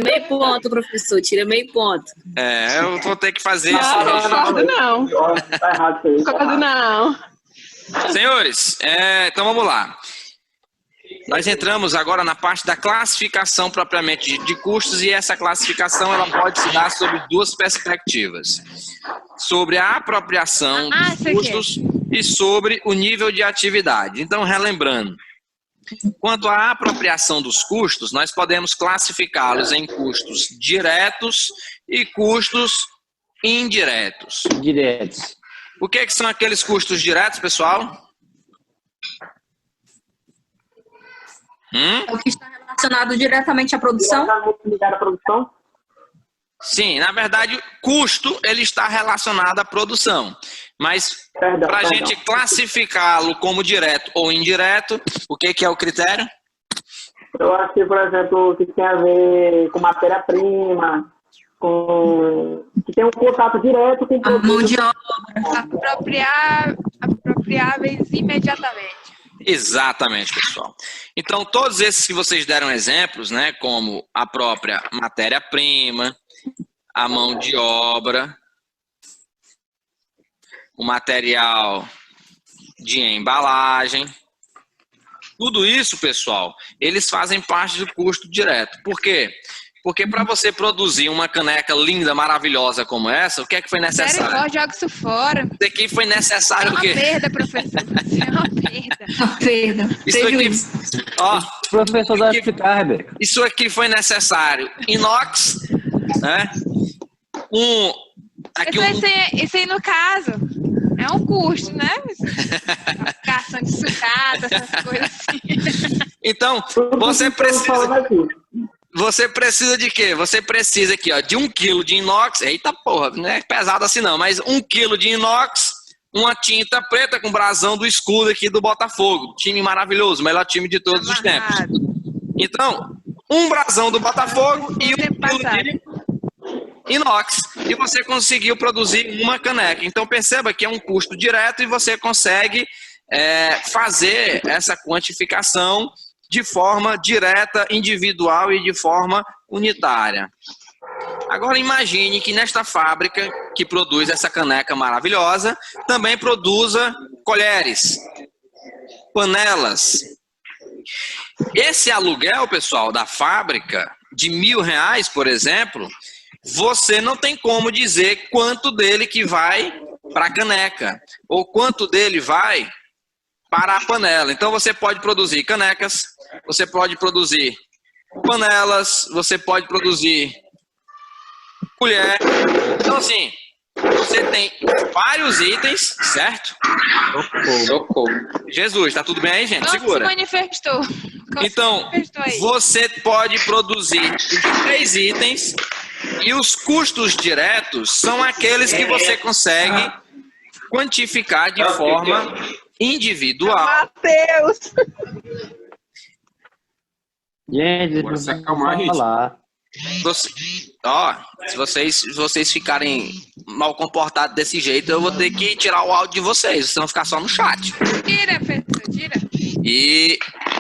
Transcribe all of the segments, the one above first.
Meio ponto, professor. Tira meio ponto. Eu vou ter que fazer isso. Não concordo, não. Tá errado isso aí. Não concordo, não. Senhores, então vamos lá. Nós entramos agora na parte da classificação propriamente de custos, e essa classificação ela pode se dar sobre duas perspectivas. Sobre a apropriação dos custos e sobre o nível de atividade. Então, relembrando, quanto à apropriação dos custos, nós podemos classificá-los em custos diretos e custos indiretos. Diretos. O que são aqueles custos diretos, pessoal? É o que está relacionado diretamente à produção? Ligado à produção? Sim, na verdade, custo ele está relacionado à produção. Mas para a gente classificá-lo como direto ou indireto, o que é o critério? Eu acho que, por exemplo, que tem a ver com matéria-prima, que tem um contato direto com o produto. Mão de obra. Apropriáveis imediatamente. Exatamente, pessoal. Então, todos esses que vocês deram exemplos, né, como a própria matéria-prima, a mão de obra, o material de embalagem, tudo isso, pessoal, eles fazem parte do custo direto. Por quê? Porque para você produzir uma caneca linda, maravilhosa como essa, o que é que foi necessário? Sério, joga isso fora. Isso aqui foi necessário o quê? É uma perda, professor. É uma perda. Uma perda. Isso aqui, ó, Professor deve explicar, Rebeca. isso aqui foi necessário. Inox, né? Isso aí, no caso, é um custo, né? Aplicação de sucata, essas coisas assim. Então, você precisa de quê? Você precisa aqui, ó, de 1 kg de inox. Eita porra, não é pesado assim não, mas 1 kg de inox, uma tinta preta com brasão do escudo aqui do Botafogo. Time maravilhoso, melhor time de todos os tempos. Então, um brasão do Botafogo e 1 kg de inox. E você conseguiu produzir uma caneca. Então, perceba que é um custo direto e você consegue fazer essa quantificação de forma direta, individual e de forma unitária. Agora imagine que nesta fábrica que produz essa caneca maravilhosa, também produza colheres, panelas. Esse aluguel, pessoal, da fábrica, de R$1.000, por exemplo, você não tem como dizer quanto dele que vai para a caneca, ou quanto dele vai para a panela. Então você pode produzir canecas, você pode produzir panelas, você pode produzir colher. Então assim, você tem vários itens, certo? Socorro. Jesus, tá tudo bem aí, gente? Segura. Se manifestou. Então, você pode produzir os 3 itens e os custos diretos são aqueles que você consegue quantificar de forma individual. Matheus! Gente, Bora se acalmar, gente. Se vocês ficarem mal comportados desse jeito, eu vou ter que tirar o áudio de vocês, senão ficar só no chat. Tira, professor, tira.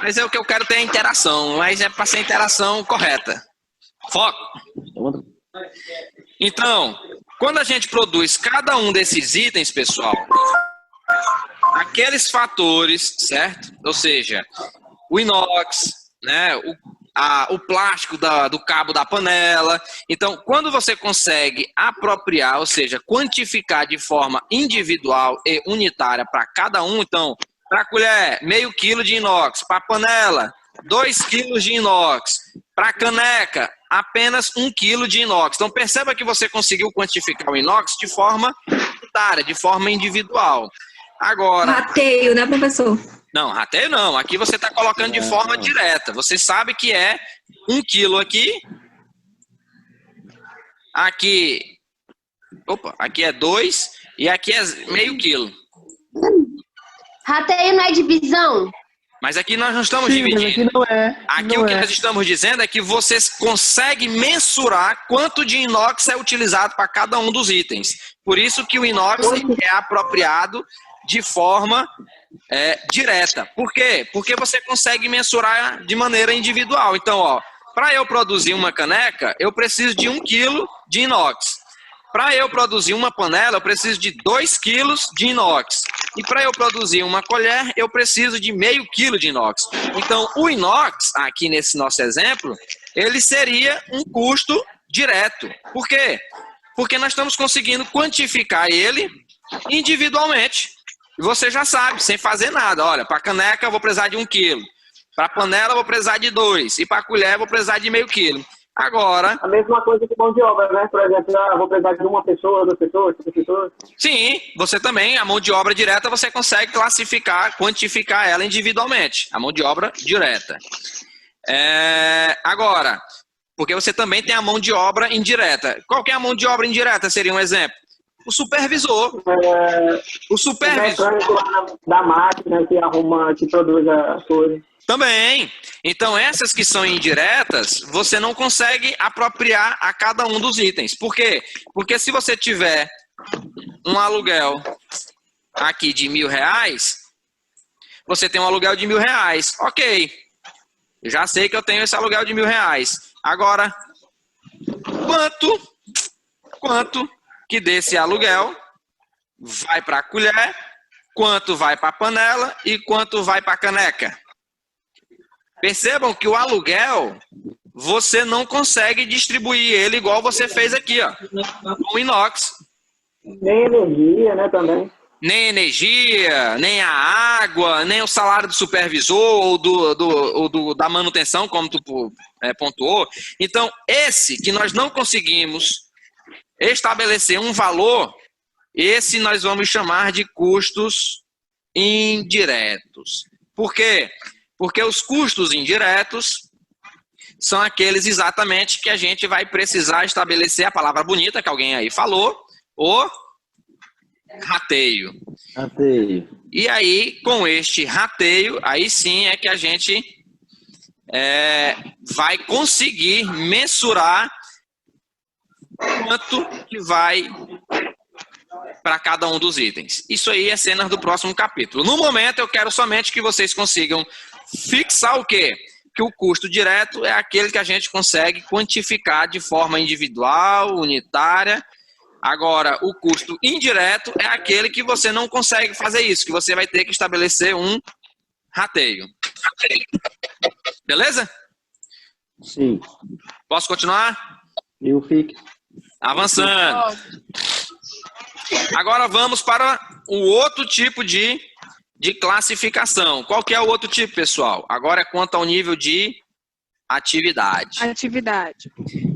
Mas é o que eu quero ter a interação, mas é para ser a interação correta. Foco. Então, quando a gente produz cada um desses itens, pessoal, aqueles fatores, certo? Ou seja, o inox, né? O plástico do cabo da panela. Então, quando você consegue apropriar, ou seja, quantificar de forma individual e unitária para cada um, então, para a colher, meio quilo de inox, para a panela, 2 quilos de inox, para a caneca, apenas 1 quilo de inox. Então, perceba que você conseguiu quantificar o inox de forma unitária, de forma individual. Agora... Rateio, né, professor? Não, rateio não. Aqui você está colocando de forma direta. Você sabe que é 1 quilo aqui. Aqui é 2 e aqui é meio quilo. Rateio não é divisão? Mas aqui nós não estamos dividindo. Aqui não é. Aqui o que nós estamos dizendo é que você consegue mensurar quanto de inox é utilizado para cada um dos itens. Por isso que o inox é apropriado de forma direta. Por quê? Porque você consegue mensurar de maneira individual. Então, ó, para eu produzir uma caneca, eu preciso de 1 kg de inox. Para eu produzir uma panela, eu preciso de 2 kg de inox. E para eu produzir uma colher, eu preciso de meio quilo de inox. Então, o inox, aqui nesse nosso exemplo, ele seria um custo direto. Por quê? Porque nós estamos conseguindo quantificar ele individualmente. E você já sabe, sem fazer nada. Olha, para a caneca eu vou precisar de 1 kg. Para a panela eu vou precisar de 2. E para a colher eu vou precisar de meio quilo. Agora... A mesma coisa que mão de obra, né? Por exemplo, eu vou precisar de uma pessoa, 2 pessoas, 3 pessoas. Sim, você também, a mão de obra direta, você consegue classificar, quantificar ela individualmente. A mão de obra direta. Agora, porque você também tem a mão de obra indireta. Qual que é a mão de obra indireta? Seria um exemplo. O supervisor. O supervisor. O mecânico lá da máquina que arruma, que produz a coisa. Também. Então, essas que são indiretas, você não consegue apropriar a cada um dos itens. Por quê? Porque se você tiver um aluguel aqui de R$1.000, você tem um aluguel de R$1.000. Ok. Eu já sei que eu tenho esse aluguel de R$1.000. Agora, quanto que desse aluguel vai para a colher, quanto vai para a panela e quanto vai para a caneca? Percebam que o aluguel, você não consegue distribuir ele igual você fez aqui, ó, com inox. Nem energia, né, também. Nem energia, nem a água, nem o salário do supervisor ou da manutenção, como tu pontuou. Então, esse que nós não conseguimos estabelecer um valor, esse nós vamos chamar de custos indiretos. Por quê? Porque os custos indiretos são aqueles exatamente que a gente vai precisar estabelecer a palavra bonita que alguém aí falou, o rateio. Rateio. E aí, com este rateio, aí sim é que a gente vai conseguir mensurar quanto que vai para cada um dos itens. Isso aí é cenas do próximo capítulo. No momento, eu quero somente que vocês consigam fixar o quê? Que o custo direto é aquele que a gente consegue quantificar de forma individual, unitária. Agora, o custo indireto é aquele que você não consegue fazer isso, que você vai ter que estabelecer um rateio. Beleza? Sim. Posso continuar? E o fixo? Avançando. Agora vamos para o outro tipo de classificação. Qual que é o outro tipo, pessoal? Agora é quanto ao nível de atividade. Atividade.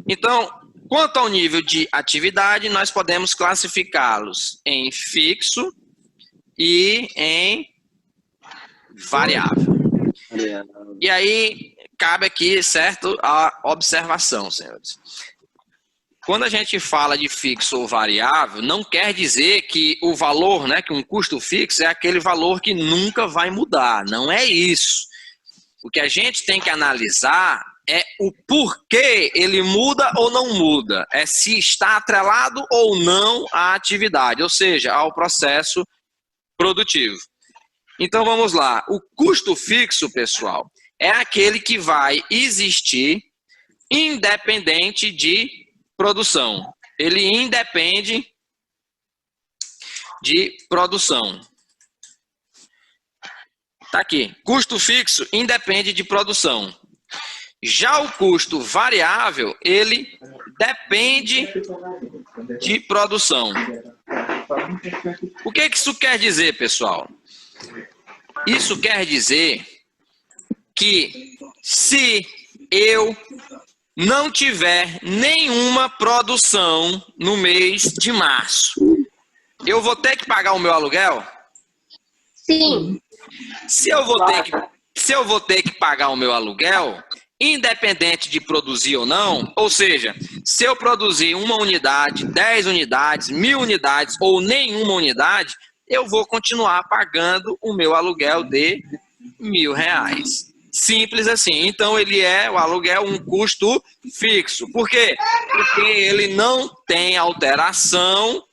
Então, quanto ao nível de atividade, nós podemos classificá-los em fixo e em variável. E aí, cabe aqui, certo, a observação, senhores. Quando a gente fala de fixo ou variável, não quer dizer que o valor, né, que um custo fixo é aquele valor que nunca vai mudar. Não é isso. O que a gente tem que analisar é o porquê ele muda ou não muda. É se está atrelado ou não à atividade, ou seja, ao processo produtivo. Então vamos lá. O custo fixo, pessoal, é aquele que vai existir independente de produção. Ele independe de produção. Tá aqui. Custo fixo independe de produção. Já o custo variável, ele depende de produção. O que isso quer dizer, pessoal? Isso quer dizer que se eu não tiver nenhuma produção no mês de março, eu vou ter que pagar o meu aluguel? Sim. Se eu vou ter que pagar o meu aluguel, independente de produzir ou não, ou seja, se eu produzir 1 unidade, 10 unidades, 1000 unidades ou nenhuma unidade, eu vou continuar pagando o meu aluguel de R$1.000. Simples assim. Então, o aluguel um custo fixo. Por quê? Porque ele não tem alteração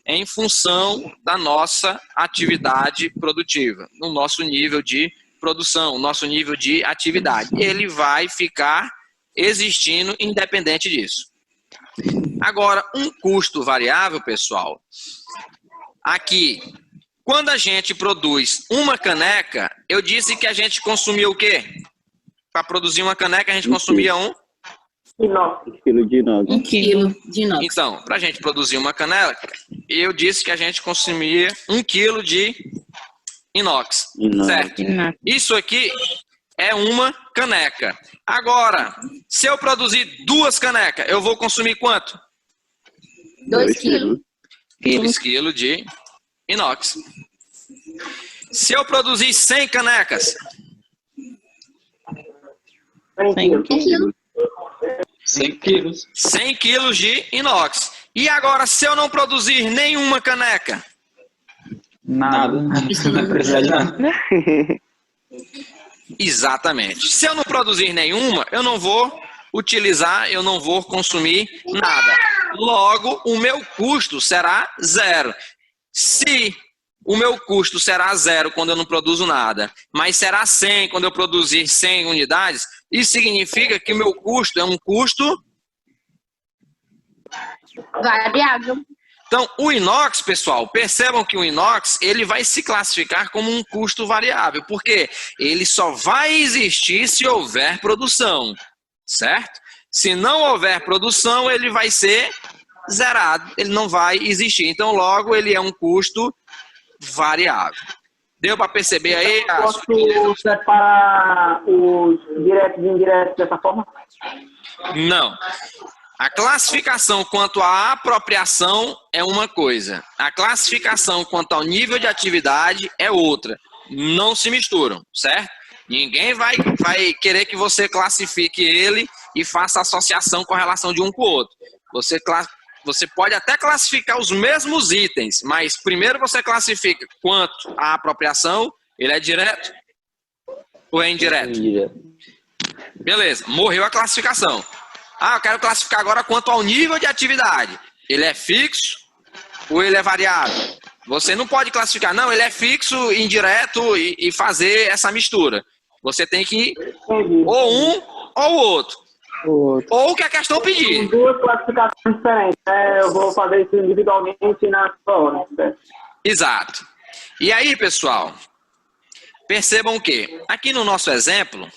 em função da nossa atividade produtiva, no nosso nível de produção, nosso nível de atividade. Ele vai ficar existindo independente disso. Agora, um custo variável, pessoal, aqui, quando a gente produz uma caneca, eu disse que a gente consumia o quê? Para produzir uma caneca, a gente consumia um 1 quilo de inox. 1 quilo de inox. Então, para a gente produzir uma caneca, eu disse que a gente consumia 1 quilo de inox, certo? Isso aqui é uma caneca. Agora, se eu produzir 2 canecas, eu vou consumir quanto? 2 quilos. 2 quilos de inox. Se eu produzir 100 canecas, 100 quilos. 100 quilos. 100 quilos de inox. E agora, se eu não produzir nenhuma caneca? Nada. Não vai precisar de nada. Exatamente. Se eu não produzir nenhuma, eu não vou utilizar, eu não vou consumir nada. Logo, o meu custo será 0. Se o meu custo será 0 quando eu não produzo nada, mas será 100 quando eu produzir 100 unidades, isso significa que o meu custo é um custo Variável. Então, o inox, pessoal, percebam que o inox ele vai se classificar como um custo variável, porque ele só vai existir se houver produção, certo? Se não houver produção, ele vai ser zerado, ele não vai existir. Então, logo, ele é um custo variável. Deu para perceber aí? Posso separar os diretos e indiretos dessa forma? Não. A classificação quanto à apropriação é uma coisa. A classificação quanto ao nível de atividade é outra. Não se misturam, certo? Ninguém vai querer que você classifique ele e faça associação com a relação de um com o outro. Você pode até classificar os mesmos itens, mas primeiro você classifica quanto à apropriação, ele é direto ou é indireto? Beleza, morreu a classificação. Eu quero classificar agora quanto ao nível de atividade. Ele é fixo ou ele é variável? Você não pode classificar, não, ele é fixo, indireto e fazer essa mistura. Você tem que ou um ou o outro. Ou o que a questão pedir. São 2 classificações diferentes. Eu vou fazer isso individualmente na sua hora. Exato. E aí, pessoal, percebam o quê? Aqui no nosso exemplo,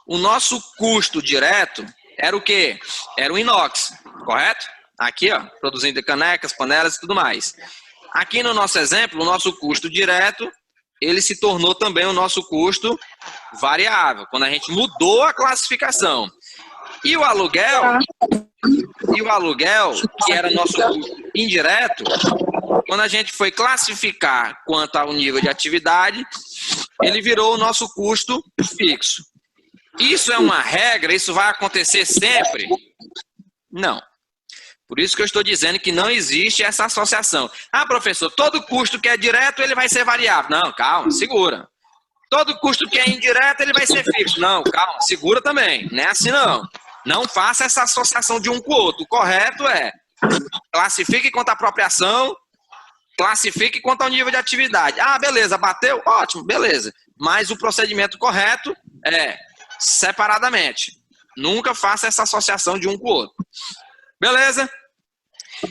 o nosso custo direto era o quê? Era o inox, correto? Aqui, ó, produzindo canecas, panelas e tudo mais. Aqui no nosso exemplo, o nosso custo direto, ele se tornou também o nosso custo variável, quando a gente mudou a classificação. E o aluguel, que era nosso custo indireto, quando a gente foi classificar quanto ao nível de atividade, ele virou o nosso custo fixo. Isso é uma regra? Isso vai acontecer sempre? Não. Por isso que eu estou dizendo que não existe essa associação. Professor, todo custo que é direto, ele vai ser variável. Não, calma, segura. Todo custo que é indireto, ele vai ser fixo. Não, calma, segura também. Não é assim, não. Não faça essa associação de um com o outro. O correto é classifique quanto à apropriação, classifique quanto ao nível de atividade. Beleza, bateu? Ótimo, beleza. Mas o procedimento correto é separadamente. Nunca faça essa associação de um com o outro. Beleza?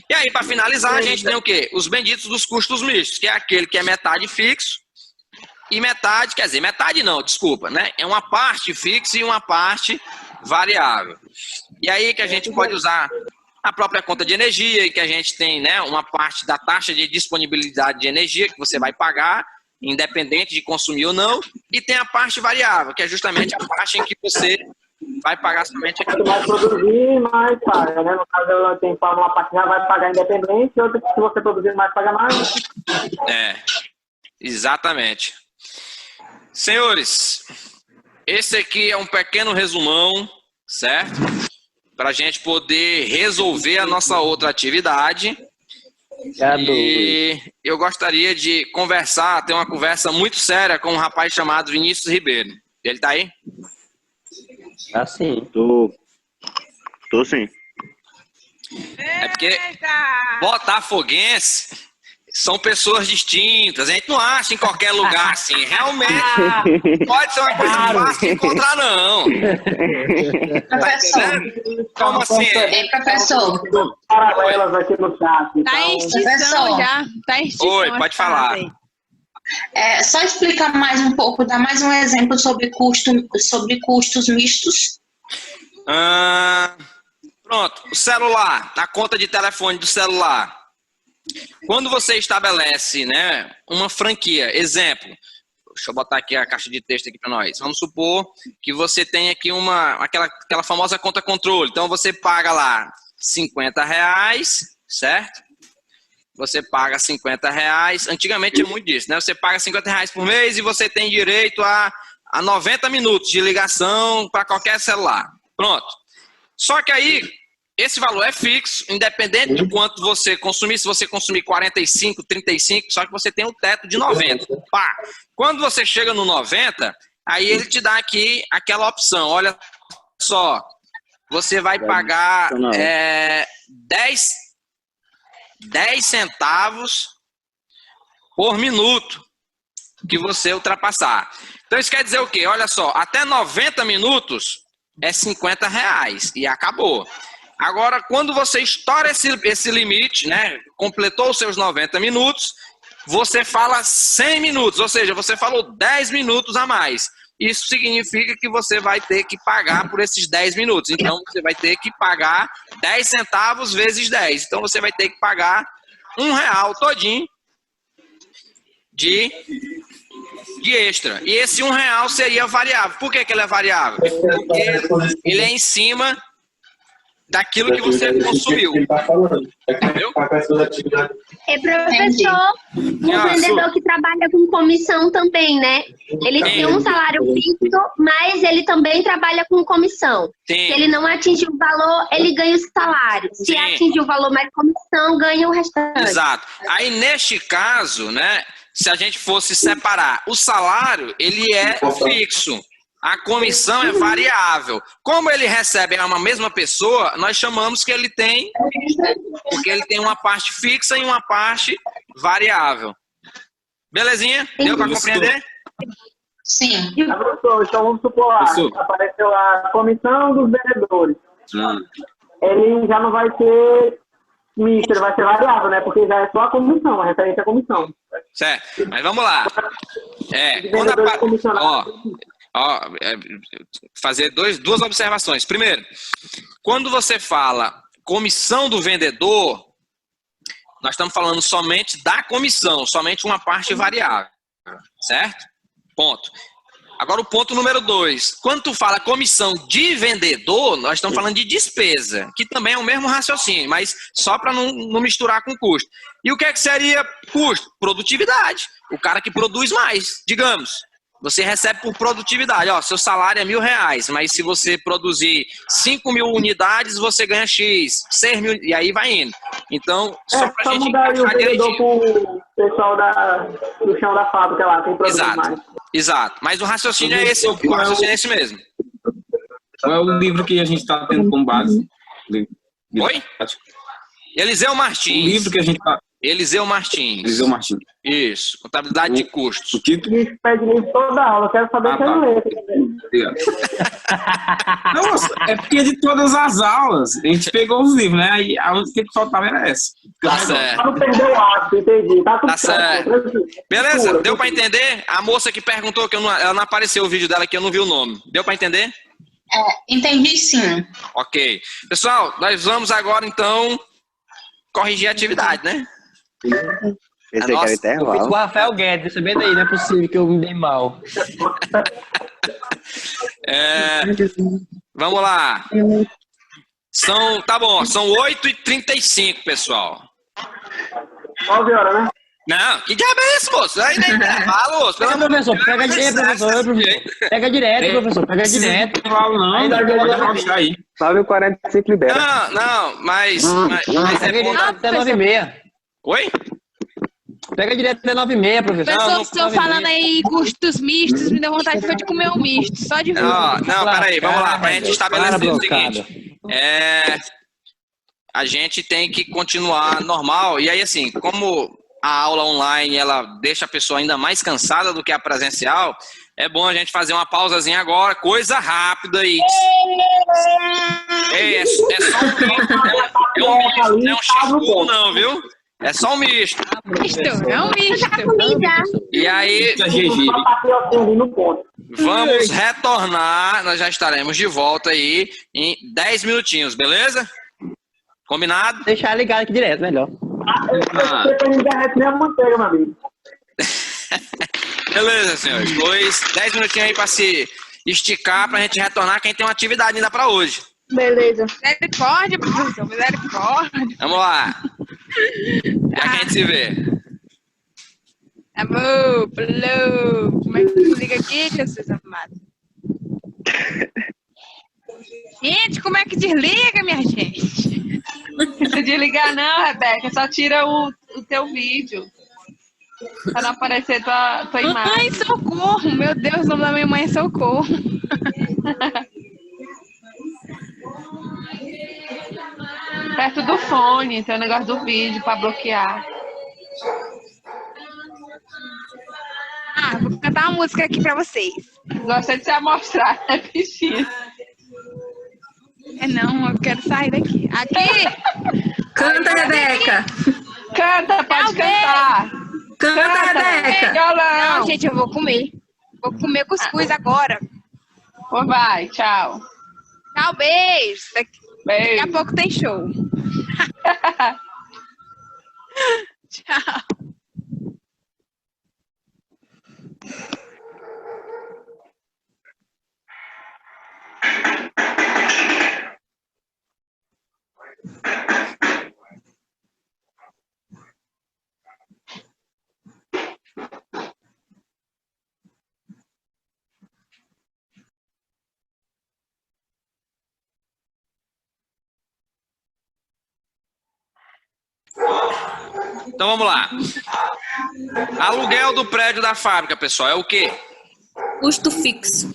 E aí, para finalizar, a gente tem o quê? Os benditos dos custos mistos, que é aquele que é metade fixo e metade, quer dizer, metade não, desculpa, né? É uma parte fixa e uma parte variável. E aí que a gente pode usar a própria conta de energia, e que a gente tem, né, uma parte da taxa de disponibilidade de energia que você vai pagar, independente de consumir ou não, e tem a parte variável, que é justamente a parte em que você vai pagar somente aquilo. Quanto mais produzir, mais paga, né? No caso, ela tem uma parte que já vai pagar independente, e outra que se você produzir mais, paga mais. Exatamente. Senhores, esse aqui é um pequeno resumão, certo? Para a gente poder resolver a nossa outra atividade. E eu gostaria de ter uma conversa muito séria com um rapaz chamado Vinícius Ribeiro. Ele tá aí? Sim. Tô sim. É porque botafoguense são pessoas distintas. A gente não acha em qualquer lugar assim. Realmente, pode ser uma coisa fácil de encontrar, não. Professor, Como assim? professor, Paralelas aqui no chat. Tá em Então, extinção já. Tá em extinção. Oi, pode falar. aí. só explicar mais um pouco, dar mais um exemplo sobre custos mistos. Pronto, o celular, a conta de telefone do celular. Quando você estabelece, né, uma franquia, exemplo, deixa eu botar aqui a caixa de texto aqui para nós. Vamos supor que você tem aqui aquela famosa conta controle. Então você paga lá R$50, certo? Você paga R$50. Antigamente tinha muito disso, né? Você paga R$50 por mês e você tem direito a 90 minutos de ligação para qualquer celular. Pronto. Só que aí, esse valor é fixo, independente de quanto você consumir. Se você consumir 45, 35, só que você tem um teto de 90. Pá. Quando você chega no 90, aí ele te dá aqui aquela opção. Olha só, você vai pagar 10 centavos por minuto que você ultrapassar. Então isso quer dizer o quê? Olha só, até 90 minutos é R$50 e acabou. Agora, quando você estoura esse limite, né, completou os seus 90 minutos, você fala 100 minutos, ou seja, você falou 10 minutos a mais. Isso significa que você vai ter que pagar por esses 10 minutos. Então, você vai ter que pagar 10 centavos vezes 10. Então, você vai ter que pagar R$1 todinho de extra. E esse R$1 seria variável. Por que ele é variável? Porque ele é em cima daquilo que você consumiu. Entendeu? Professor, o vendedor que trabalha com comissão também, né? Ele tem um salário fixo, mas ele também trabalha com comissão. Sim. Se ele não atingir o valor, ele ganha o salário. Se Sim. atingir o valor mais comissão, ganha o restante. Exato. Aí, neste caso, né, se a gente fosse separar, o salário, ele é fixo. A comissão é variável. Como ele recebe uma mesma pessoa, nós chamamos que ele tem, porque ele tem uma parte fixa e uma parte variável. Belezinha? Deu para compreender? Sim. Então vamos supor lá, apareceu a comissão dos vendedores. Ele já não vai ser misto, ele vai ser variável, né? Porque já é só a comissão, a referência à comissão. Certo, mas vamos lá. Fazer duas observações. Primeiro, quando você fala comissão do vendedor, nós estamos falando somente da comissão, somente uma parte variável, certo? Ponto. Agora o ponto número 2, quando tu fala comissão de vendedor, nós estamos falando de despesa, que também é o mesmo raciocínio, mas só para não misturar com custo. E o que é que seria custo? Produtividade. O cara que produz mais, digamos. Você recebe por produtividade. Ó, seu salário é R$1.000, mas se você produzir 5.000 unidades, você ganha X, 6.000, e aí vai indo. Então, só pra gente mudar o encaixar vendedor direitinho. pro pessoal do chão da fábrica lá, tem produto mais. Exato. Mas o raciocínio é esse, o raciocínio é esse mesmo. Qual é o livro que a gente está tendo como base? Oi? Eliseu Martins. O livro que a gente está... Eliseu Martins. Eliseu Martins. Isso, contabilidade de custos. O título? Ele pede livro toda a aula, eu quero saber quem lê. Nossa, é porque de todas as aulas, a gente pegou os livros, né? Aí a única que faltava era essa. Tá certo. Não perdeu o hábito, entendi. Tá tudo Tá certo. Beleza? Deu pra entender? A moça que perguntou, que ela não apareceu o vídeo dela aqui, eu não vi o nome. Deu pra entender? Entendi sim. Ok. Pessoal, nós vamos agora, então, corrigir a atividade, né? Esse aqui é o intervalo. Eu fiz com o Rafael Guedes, sabendo aí, não é possível que eu me dei mal. Vamos lá. Tá bom, são 8h35, pessoal. 9 horas, né? Não, que diabo é esse, moço? Aí nem intervalo, moço. Pelo amor de Deus. Professor, pega direto, professor. Pega direto, professor, pega direto. Não, pode aí. 9h45 libera. Não, mas Pega direto até 9h30. Oi? Pega direto até 9h30, professor. Professor, estão falando aí custos mistos, me deu vontade de comer um misto, só de ver. Não, peraí, vamos lá, pra gente estabelecer o seguinte. A gente tem que continuar normal, e aí assim, como a aula online ela deixa a pessoa ainda mais cansada do que a presencial, é bom a gente fazer uma pausazinha agora, coisa rápida aí. É só um misto, não é um x-tudo não, viu? É só um misto. É um misto. E aí, vamos retornar, nós já estaremos de volta aí em 10 minutinhos, beleza? Combinado? Deixar ligado aqui direto, melhor. Beleza, senhores. 10 minutinhos aí pra se esticar, pra gente retornar, quem tem uma atividade ainda pra hoje. Beleza. Misericórdia, professor, misericórdia. Vamos lá. Já que a gente se vê. Amor, falou. Como é que liga aqui, Jesus amado? Gente, como é que desliga, minha gente? Não precisa desligar não, Rebeca. Só tira o teu vídeo. Pra não aparecer tua imagem. Mãe, socorro. Meu Deus, o nome da minha mãe é Socorro. Perto do fone, tem o negócio do vídeo pra bloquear. Vou cantar uma música aqui pra vocês. Gostei de se amostrar, né, bichinha? Não, eu quero sair daqui. Aqui! Canta, Rebeca! Canta, pode cantar! Canta, Rebeca! Não, gente, eu vou comer. Vou comer cuscuz agora. Pois vai, tchau. Tchau, beijo. Daqui a pouco tem show. Tchau. Então vamos lá. Aluguel do prédio da fábrica, pessoal, é o quê? Custo fixo.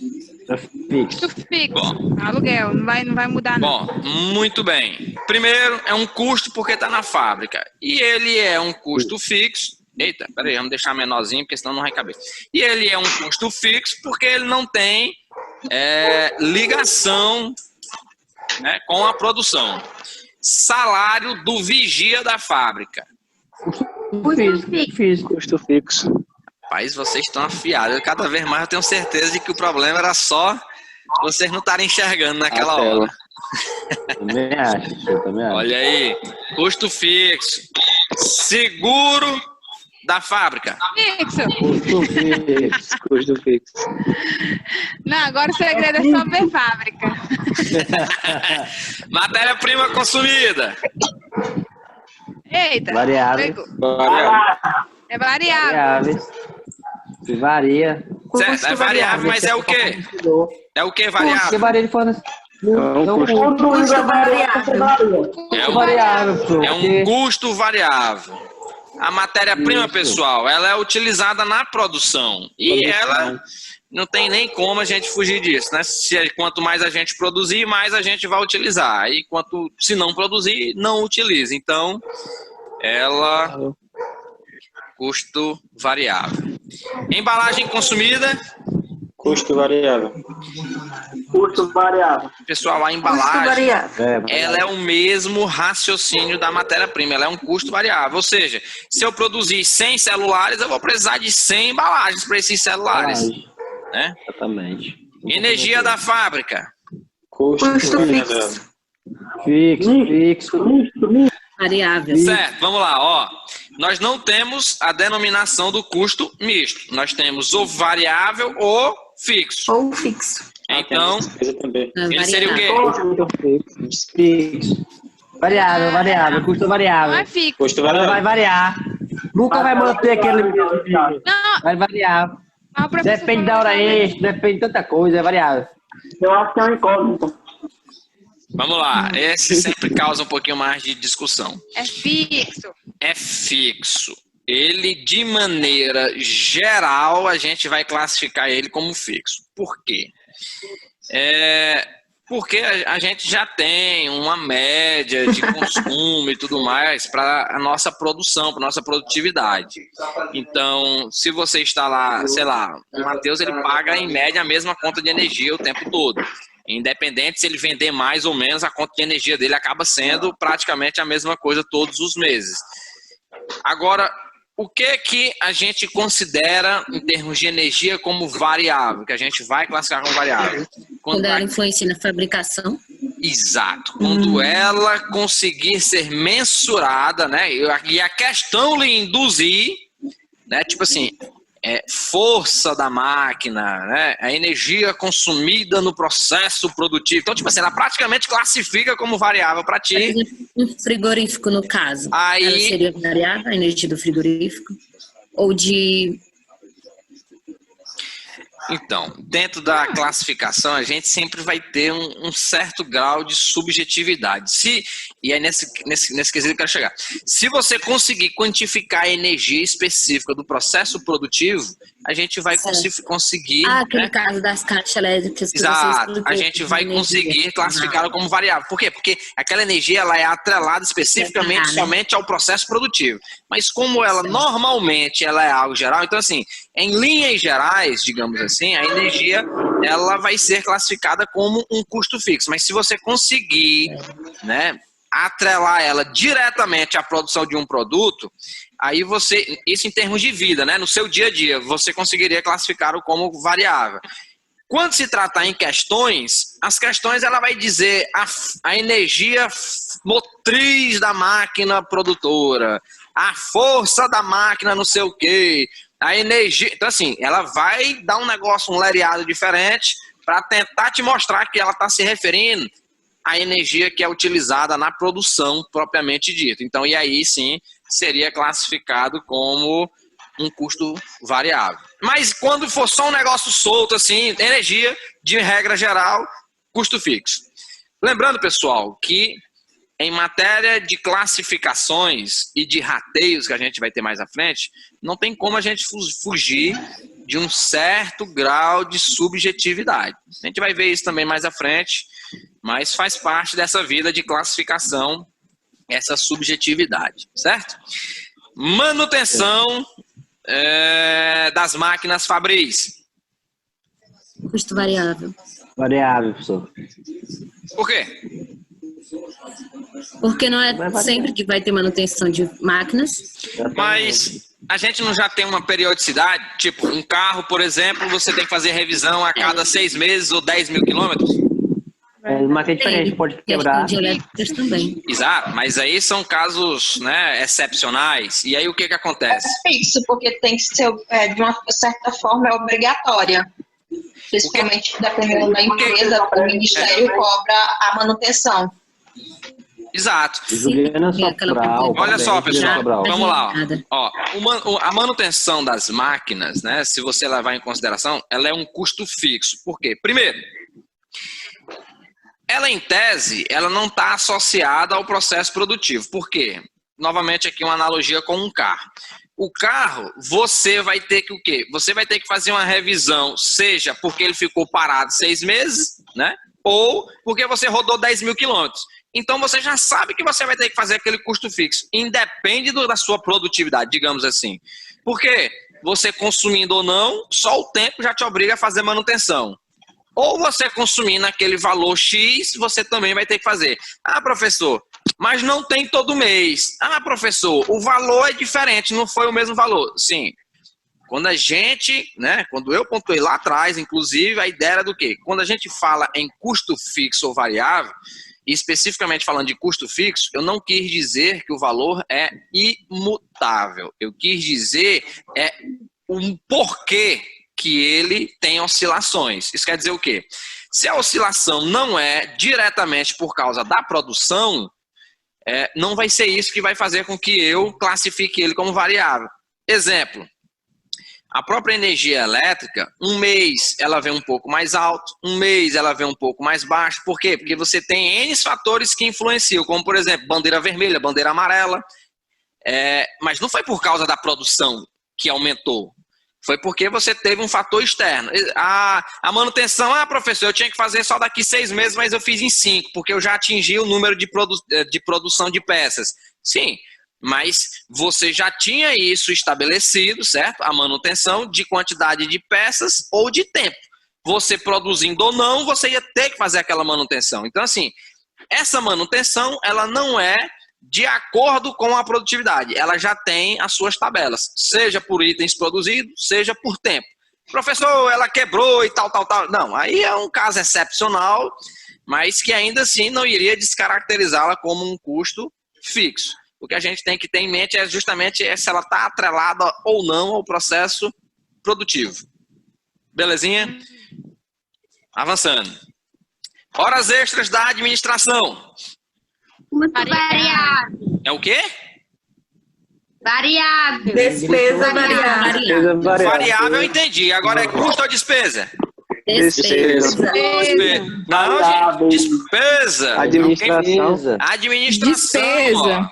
Custo fixo. Bom, aluguel, não vai mudar não. Bom, muito bem. Primeiro, é um custo porque está na fábrica. E ele é um custo fixo. Eita, peraí, vamos deixar menorzinho, porque senão não vai caber. E ele é um custo fixo porque ele não tem ligação, né, com a produção. Salário do vigia da fábrica. Custo fixo. Rapaz, vocês estão afiados. Cada vez mais eu tenho certeza de que o problema era só vocês não estarem enxergando naquela hora. Também acho. Olha aí, custo fixo. Seguro da fábrica. Fixo. Custo fixo. Não, agora o segredo é só ver fábrica. Matéria-prima consumida. Eita. Variáveis. É variável. Varia. Certo, é variável, mas é o quê? É o quê variável? Porque varia de forma... É um custo variável. A matéria-prima, pessoal, ela é utilizada na produção. E ela não tem nem como a gente fugir disso, né? Quanto mais a gente produzir, mais a gente vai utilizar. E se não produzir, não utiliza. Então, ela... Custo variável. Embalagem consumida. Custo variável. Custo variável. Pessoal, a embalagem, ela é o mesmo raciocínio da matéria-prima. Ela é um custo variável. Ou seja, se eu produzir 100 celulares, eu vou precisar de 100 embalagens para esses celulares. Né? Exatamente. Energia da fábrica. Custo fixo. Fixo. Variável. Certo, vamos lá, ó. Nós não temos a denominação do custo misto. Nós temos o variável ou fixo. Ou fixo. Então, ele seria o quê? Fixo. Variável. Custo variável. Não é fixo. Custo variável. Vai variar. Nunca vai manter aquele mesmo. Não. Vai variar. Depende da hora extra, depende de tanta coisa, é variável. Eu acho que é uma incógnita. Vamos lá, esse sempre causa um pouquinho mais de discussão. É fixo. É fixo. Ele, de maneira geral, a gente vai classificar ele como fixo. Por quê? Porque a gente já tem uma média de consumo e tudo mais para a nossa produção, para a nossa produtividade. Então, se você está lá, sei lá, o Matheus ele paga em média a mesma conta de energia o tempo todo. Independente se ele vender mais ou menos, a conta de energia dele acaba sendo praticamente a mesma coisa todos os meses. Agora, o que a gente considera em termos de energia como variável, que a gente vai classificar como variável? Quando ela influencia na fabricação. Exato. Quando ela conseguir ser mensurada, né? E a questão lhe induzir, né? Tipo assim, força da máquina, né? A energia consumida no processo produtivo. Então, tipo assim, ela praticamente classifica como variável para ti. Um frigorífico, no caso. Aí, ela seria variável, a energia do frigorífico? Ou de... Então, dentro da classificação, a gente sempre vai ter um certo grau de subjetividade. E é nesse quesito que eu quero chegar. Se você conseguir quantificar a energia específica do processo produtivo, a gente vai conseguir... aquele caso das caixas elétricas que Exato, a gente vai conseguir classificá-la como variável. Por quê? Porque aquela energia ela é atrelada especificamente somente ao processo produtivo. Mas como ela normalmente ela é algo geral, então assim, em linhas gerais, digamos assim, a energia ela vai ser classificada como um custo fixo. Mas se você conseguir, né, atrelar ela diretamente à produção de um produto, aí você, isso em termos de vida, né, no seu dia a dia, você conseguiria classificá-lo como variável. Quando se tratar em questões, as questões ela vai dizer a energia motriz da máquina produtora, a força da máquina não sei o quê, a energia... Então assim, ela vai dar um negócio, um lereado diferente para tentar te mostrar que ela está se referindo à energia que é utilizada na produção propriamente dita. Então, e aí sim, seria classificado como um custo variável. Mas quando for só um negócio solto assim, energia, de regra geral, custo fixo. Lembrando, pessoal, que em matéria de classificações e de rateios que a gente vai ter mais à frente, não tem como a gente fugir de um certo grau de subjetividade. A gente vai ver isso também mais à frente, mas faz parte dessa vida de classificação, essa subjetividade, certo? Manutenção das máquinas fabris. Custo variável. Variável, professor. Por quê? Porque não é sempre que vai ter manutenção de máquinas. Mas a gente não já tem uma periodicidade? Tipo, um carro, por exemplo, você tem que fazer revisão a cada 6 meses ou 10 mil quilômetros? Mas é diferente, pode quebrar. De elétricas também. Exato, mas aí são casos, né, excepcionais. E aí o que acontece? É fixo, porque tem que ser, de uma certa forma, é obrigatória. Principalmente dependendo da empresa, o Ministério cobra a manutenção. Exato. Sobral, olha só, pessoal, Sobral. vamos lá. Ó, a manutenção das máquinas, né, se você levar em consideração, ela é um custo fixo. Por quê? Primeiro, ela em tese, ela não está associada ao processo produtivo. Por quê? Novamente aqui uma analogia com um carro. O carro, você vai ter que o quê? Você vai ter que fazer uma revisão, seja porque ele ficou parado 6 meses, né? Ou porque você rodou 10 mil quilômetros. Então você já sabe que você vai ter que fazer aquele custo fixo, independe da sua produtividade, digamos assim. Porque você consumindo ou não, só o tempo já te obriga a fazer manutenção. Ou você consumindo aquele valor X, você também vai ter que fazer. Ah, professor, mas não tem todo mês. Ah, professor, o valor é diferente, não foi o mesmo valor. Sim. Quando a gente, né, quando eu pontuei lá atrás, inclusive, a ideia era do quê? Quando a gente fala em custo fixo ou variável, e especificamente falando de custo fixo, eu não quis dizer que o valor é imutável. Eu quis dizer um porquê que ele tem oscilações. Isso quer dizer o quê? Se a oscilação não é diretamente por causa da produção, não vai ser isso que vai fazer com que eu classifique ele como variável. Exemplo, a própria energia elétrica, um mês ela vem um pouco mais alto, um mês ela vem um pouco mais baixo. Por quê? Porque você tem N fatores que influenciam, como por exemplo, bandeira vermelha, bandeira amarela. Mas não foi por causa da produção que aumentou. Foi porque você teve um fator externo. A manutenção, professor, eu tinha que fazer só daqui 6 meses, mas eu fiz em 5, porque eu já atingi o número de produção de peças. Sim, mas você já tinha isso estabelecido, certo? A manutenção de quantidade de peças ou de tempo. Você produzindo ou não, você ia ter que fazer aquela manutenção. Então, assim, essa manutenção, ela não é de acordo com a produtividade. Ela já tem as suas tabelas, seja por itens produzidos, seja por tempo. Professor, ela quebrou e tal. Não, aí é um caso excepcional, mas que ainda assim não iria descaracterizá-la como um custo fixo. O que a gente tem que ter em mente é justamente se ela está atrelada ou não ao processo produtivo. Belezinha? Avançando. Horas extras da administração. Muito variável. É o quê? Variável. Despesa variável. Variável eu entendi. Agora é custo ou despesa? Despesa. Não, gente. Despesa. Administração. Administração.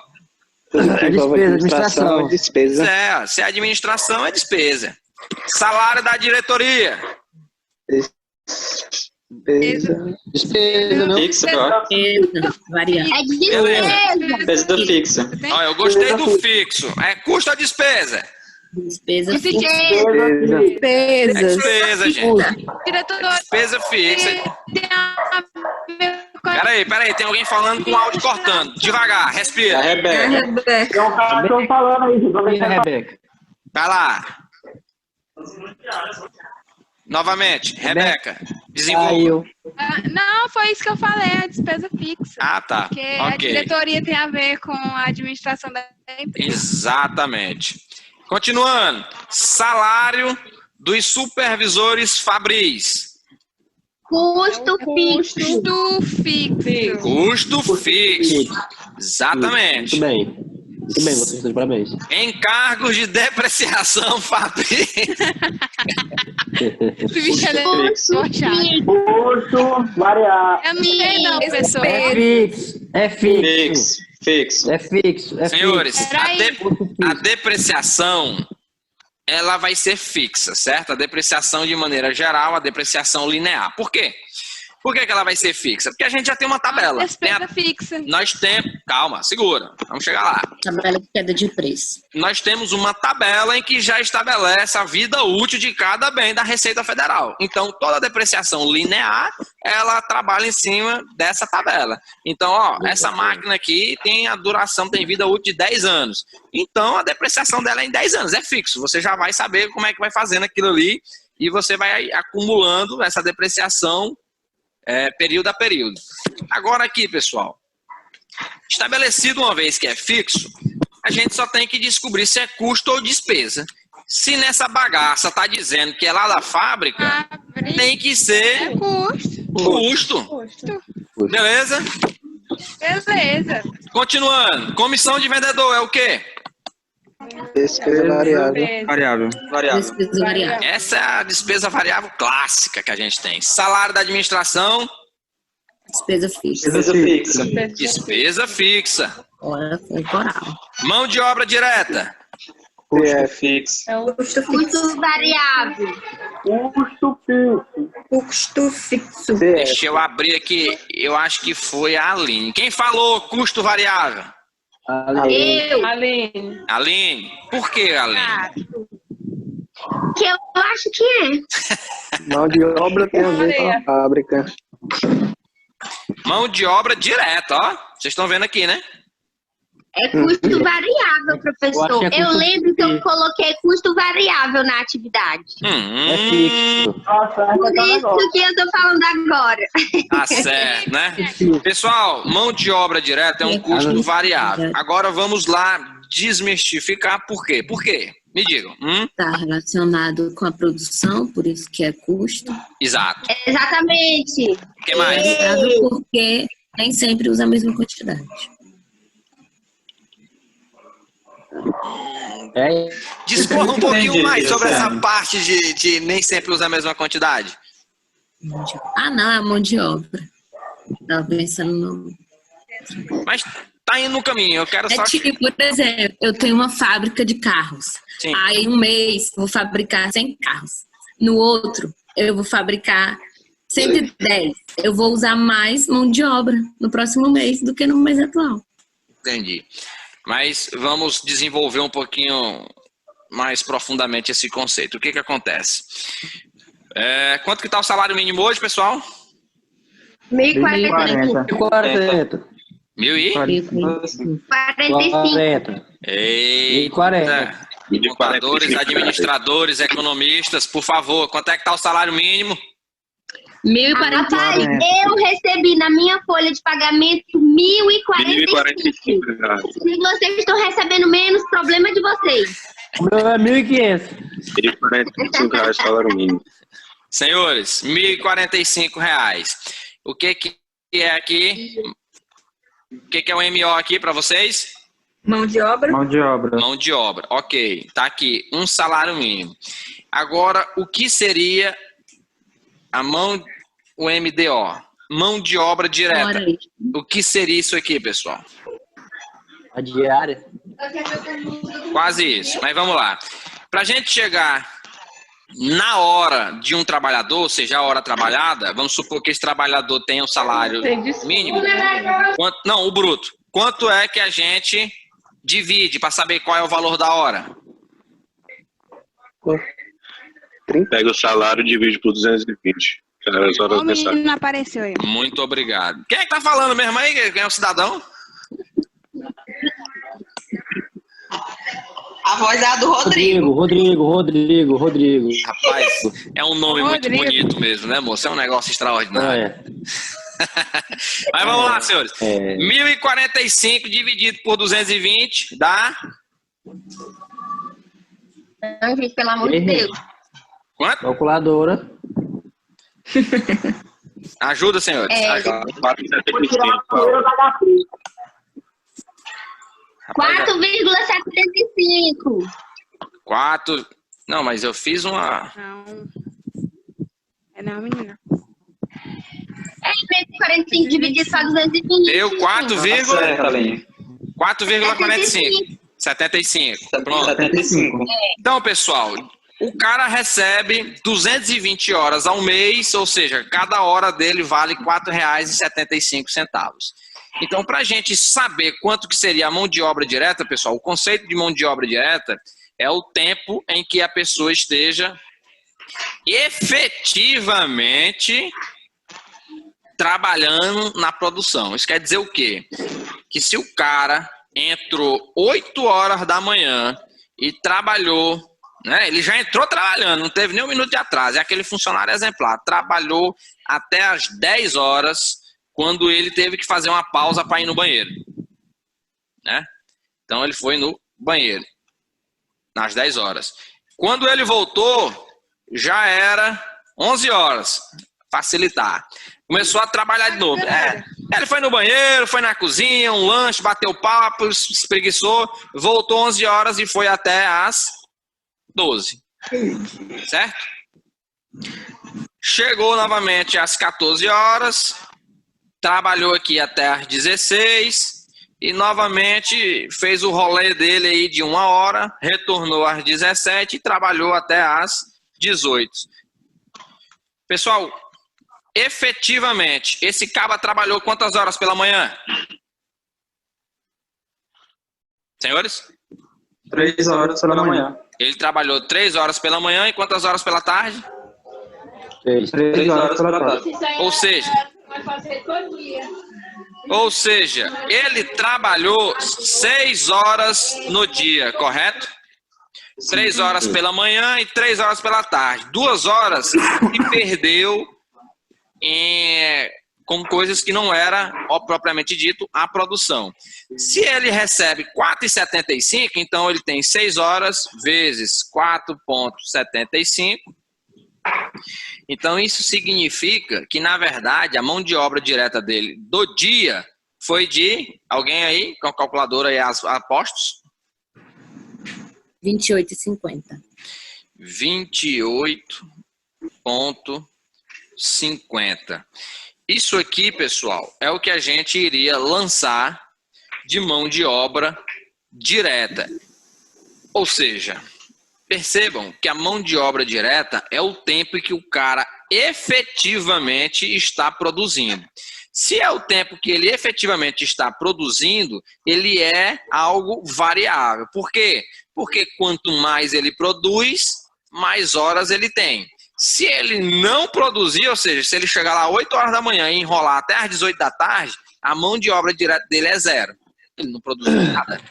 Administração. Despesa. Se é administração, é despesa. Salário da diretoria. Despesa, não? Fixa, Variável. É despesa. Despesa fixa. Ó, eu gostei do fixo. É custo ou despesa? Despesa fixa. É despesa, gente. Diretor, Despesa fixa. Peraí, tem alguém falando com o áudio cortando. Devagar, respira. A Rebeca. Tem um cara falando aí. Rebeca. Vai lá. Novamente, Rebeca. Desenvolva. não, foi isso que eu falei, a despesa fixa. Ah, tá. Porque a diretoria tem a ver com a administração da empresa. Exatamente. Continuando. Salário dos supervisores fabris. Custo fixo. Custo fixo. Exatamente. Muito bem. Muito bem, vocês estão de parabéns. Encargos de depreciação fabris. Custo variável. Eu não sei não, professor. É fixo. Senhores, a depreciação, ela vai ser fixa, certo? A depreciação de maneira geral, a depreciação linear. Por quê? Por que ela vai ser fixa? Porque a gente já tem uma tabela. Despesa fixa. Nós temos... Calma, segura. Vamos chegar lá. Tabela de queda de preço. Nós temos uma tabela em que já estabelece a vida útil de cada bem da Receita Federal. Então, toda a depreciação linear, ela trabalha em cima dessa tabela. Então, ó, essa máquina aqui tem a duração, tem vida útil de 10 anos. Então, a depreciação dela é em 10 anos. É fixo. Você já vai saber como é que vai fazendo aquilo ali e você vai acumulando essa depreciação período a período. Agora aqui, pessoal, estabelecido uma vez que é fixo, a gente só tem que descobrir se é custo ou despesa. Se nessa bagaça está dizendo que é lá da fábrica, tem que ser custo. Beleza? Beleza. Continuando. Comissão de vendedor é o quê? Despesa variável. Despesa variável. Essa é a despesa variável clássica que a gente tem. Salário da administração. Despesa fixa. Despesa fixa. Hora temporal. Mão de obra direta. Fixo. Custo variável. Custo fixo. Deixa eu abrir aqui. Eu acho que foi a Aline. Quem falou custo variável? Aline. Por que, Aline? Que eu acho que é. Mão de obra tem a ver com a fábrica. Mão de obra direta, ó. Vocês estão vendo aqui, né? É custo variável, professor. Eu lembro que eu coloquei custo variável na atividade. É fixo. Por isso que eu tô falando agora. Tá certo, né? Pessoal, mão de obra direta é um custo variável. Agora vamos lá desmistificar por quê. Por quê? Me digam. Está relacionado com a produção, por isso que é custo. Exato. Exatamente. O que mais? Porque nem sempre usa a mesma quantidade. Discorra um pouquinho mais sobre essa parte de nem sempre usar a mesma quantidade. Ah, não, é a mão de obra. Estava pensando no... Mas tá indo no caminho. Eu quero só... tipo, por exemplo, eu tenho uma fábrica de carros. Sim. Aí um mês eu vou fabricar 100 carros. No outro, eu vou fabricar 110. Eu vou usar mais mão de obra no próximo mês do que no mês atual. Entendi. Mas vamos desenvolver um pouquinho mais profundamente esse conceito. O que que acontece? Quanto que tá o salário mínimo hoje, pessoal? 1.040. 1.045. 45. Eita. Contadores, administradores, economistas, por favor, quanto é que tá o salário mínimo? 1.045. Rapaz, eu recebi na minha folha de pagamento 1.045. Se vocês estão recebendo menos, problema de vocês. O meu é 1.500. 1.045 reais salário mínimo. Senhores, R$1.045. O que que é aqui? O que que é o MO aqui para vocês? Mão de obra. Mão de obra. Mão de obra, ok. Tá aqui, um salário mínimo. Agora, o que seria o MDO? Mão de obra direta. O que seria isso aqui, pessoal? A diária. Quase isso, mas vamos lá. Pra gente chegar na hora de um trabalhador, ou seja, a hora trabalhada, vamos supor que esse trabalhador tenha um salário mínimo. Não, o bruto. Quanto é que a gente divide para saber qual é o valor da hora? Pega o salário e divide por 220. As horas necessárias. Não apareceu aí. Muito obrigado. Quem é que tá falando mesmo aí? Quem é o cidadão? A voz é a do Rodrigo. Rodrigo. Rapaz, é um nome muito bonito mesmo, né, moço? É um negócio extraordinário. Mas vamos lá, senhores. 1.045 dividido por 220 dá... Não, gente, pelo amor de Deus. Quanto? Calculadora. Ajuda, senhores. Ajuda. 4,75. 4. Não, mas eu fiz uma... Não, menina. 45 dividido para 220. Deu 4,45. 75. Pronto. 75. Então, pessoal, o cara recebe 220 horas ao mês, ou seja, cada hora dele vale R$ 4,75. Então, para a gente saber quanto que seria a mão de obra direta, pessoal, o conceito de mão de obra direta é o tempo em que a pessoa esteja efetivamente trabalhando na produção. Isso quer dizer o quê? Que se o cara entrou 8 horas da manhã e trabalhou, né? Ele já entrou trabalhando, não teve nem um minuto de atraso, é aquele funcionário exemplar, trabalhou até as 10 horas, quando ele teve que fazer uma pausa para ir no banheiro, né? Então ele foi no banheiro, nas 10 horas. Quando ele voltou, já era 11 horas, facilitar. Começou a trabalhar de novo. Ele foi no banheiro, foi na cozinha, um lanche, bateu papo, espreguiçou, voltou 11 horas e foi até às 12. Certo? Chegou novamente às 14 horas, trabalhou aqui até às 16 e novamente fez o rolê dele aí de 1 hora, retornou às 17 e trabalhou até às 18. Pessoal, efetivamente, esse caba trabalhou quantas horas pela manhã? Senhores? 3 horas pela manhã. Ele trabalhou 3 horas pela manhã e quantas horas pela tarde? 3 horas pela tarde. Ou seja, ele trabalhou 6 horas no dia, correto? 3 horas pela manhã e 3 horas pela tarde. 2 horas e perdeu com coisas que não era, propriamente dito, a produção. Se ele recebe 4,75, então ele tem 6 horas vezes 4,75. Então isso significa que, na verdade, a mão de obra direta dele do dia foi de... Alguém aí com a calculadora e as apostos? 28,50. 28,50. Isso aqui, pessoal, é o que a gente iria lançar de mão de obra direta. Ou seja, percebam que a mão de obra direta é o tempo em que o cara efetivamente está produzindo. Se é o tempo que ele efetivamente está produzindo, ele é algo variável. Por quê? Porque quanto mais ele produz, mais horas ele tem. Se ele não produzir, ou seja, se ele chegar lá às 8 horas da manhã e enrolar até às 18 da tarde, a mão de obra direta dele é zero. Ele não produziu nada.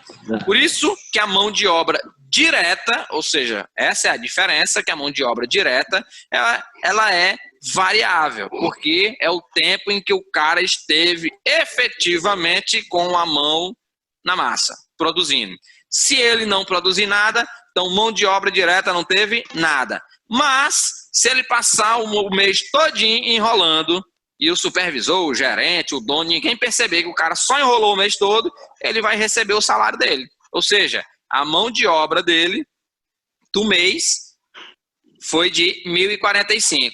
Por isso que a mão de obra direta, ou seja, essa é a diferença, que a mão de obra direta, ela é variável, porque é o tempo em que o cara esteve efetivamente com a mão na massa, produzindo. Se ele não produzir nada, então mão de obra direta não teve nada. Mas, se ele passar o mês todinho enrolando, e o supervisor, o gerente, o dono, ninguém perceber que o cara só enrolou o mês todo, ele vai receber o salário dele. Ou seja, a mão de obra dele do mês foi de 1.045.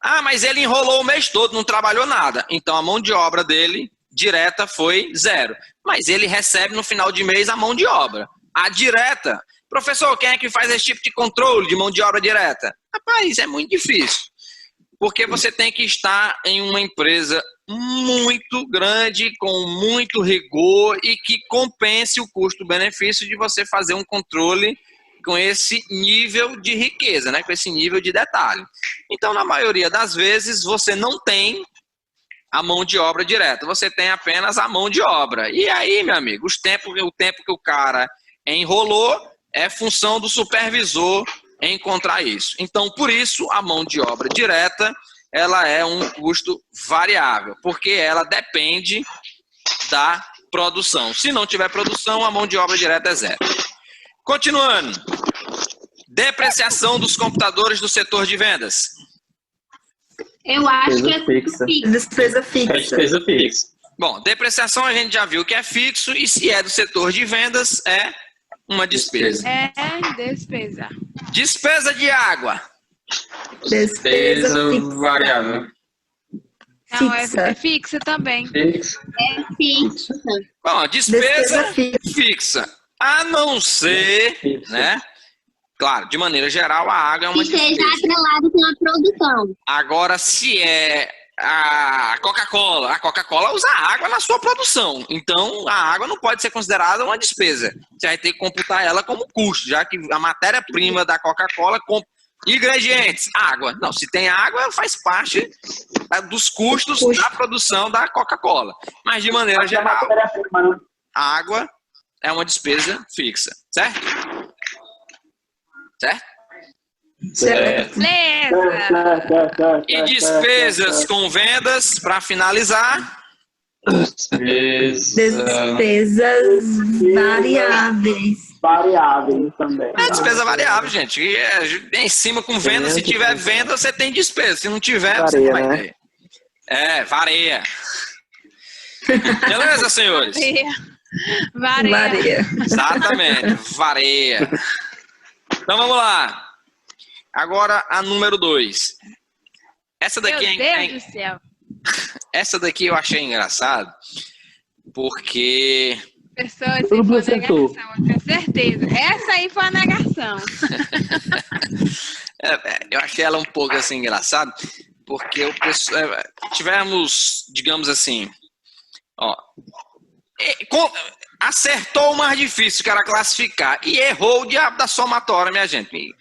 Ah, mas ele enrolou o mês todo, não trabalhou nada. Então a mão de obra dele direta foi zero. Mas ele recebe no final de mês a mão de obra. A direta, professor, quem é que faz esse tipo de controle de mão de obra direta? Rapaz, é muito difícil. Porque você tem que estar em uma empresa muito grande, com muito rigor e que compense o custo-benefício de você fazer um controle com esse nível de riqueza, né? Com esse nível de detalhe. Então, na maioria das vezes, você não tem a mão de obra direta, você tem apenas a mão de obra. E aí, meu amigo, o tempo que o cara enrolou é função do supervisor encontrar isso. Então, por isso, a mão de obra direta, ela é um custo variável, porque ela depende da produção. Se não tiver produção, a mão de obra direta é zero. Continuando. Depreciação dos computadores do setor de vendas. Eu acho que é fixa. Despesa fixa. É despesa fixa. Bom, depreciação a gente já viu que é fixo, e se é do setor de vendas, é uma despesa. É despesa. Despesa de água. Despesa variável. Não, fixa. é fixa também. Fixa. É fixa. Bom, despesa Despesa fixa. A não ser, Fixa. né? Claro, de maneira geral, a água é uma Que seja despesa. atrelado com a produção. Agora, se é a Coca-Cola usa água na sua produção. Então, a água não pode ser considerada uma despesa. Você vai ter que computar ela como custo, já que a matéria-prima da Coca-Cola... Ingredientes, água. Não, se tem água, faz parte dos custos da produção da Coca-Cola. Mas, de maneira geral, a água é uma despesa fixa. Certo? Certo? Certo. Beleza. E despesas com vendas, para finalizar. Despesas variáveis. Variáveis também. É despesa variável, gente. E é em cima com venda. Se tiver venda, você tem despesa. Se não tiver, você não vai ter. É, varia. Beleza, senhores? Varia. Exatamente, varia. Então vamos lá. Agora a número 2. Essa daqui Meu Deus do céu. Essa daqui eu achei engraçado, porque Pessoa, assim, foi uma negação, eu tenho certeza. Essa aí foi a negação. eu achei ela um pouco assim engraçada, porque tivemos, digamos assim, ó, acertou o mais difícil, que era classificar, e errou o diabo da somatória, minha gente.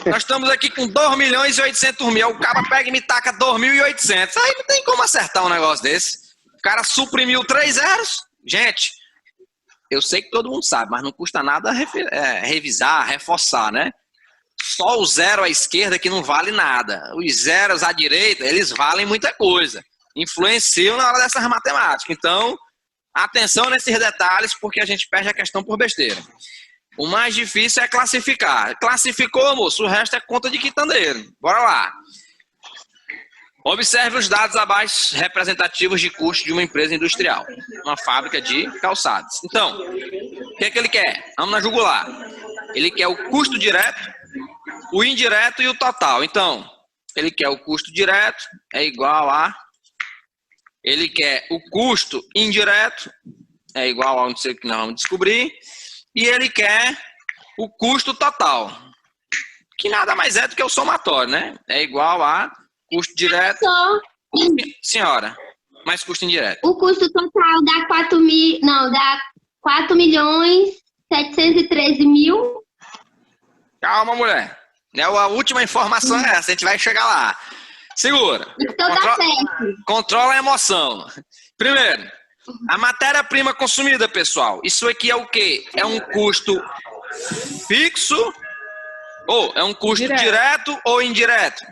Nós estamos aqui com 2.800.000, o cara pega e me taca 2.800. Aí não tem como acertar um negócio desse. O cara suprimiu 3 zeros. Gente, eu sei que todo mundo sabe, mas não custa nada revisar, reforçar, né? Só o zero à esquerda que não vale nada. Os zeros à direita, eles valem muita coisa. Influenciam na hora dessas matemáticas. Então, atenção nesses detalhes, porque a gente perde a questão por besteira. O mais difícil é classificar. Classificou, moço, o resto é conta de quitandeiro. Bora lá. Observe os dados abaixo representativos de custo de uma empresa industrial. Uma fábrica de calçados. Então, o que é que ele quer? Vamos na jugular. Ele quer o custo direto, o indireto e o total. Então, ele quer o custo direto, é igual a... Ele quer o custo indireto, é igual a não sei o que nós vamos descobrir. E ele quer o custo total, que nada mais é do que o somatório, né? É igual a custo direto. Senhora, mais custo indireto. O custo total dá 4.713.000. Calma, mulher. A última informação é essa, a gente vai chegar lá. Segura. Então tá certo. Controla a emoção. Primeiro, a matéria-prima consumida, pessoal. Isso aqui é o quê? É um custo fixo ou é um custo direto ou indireto?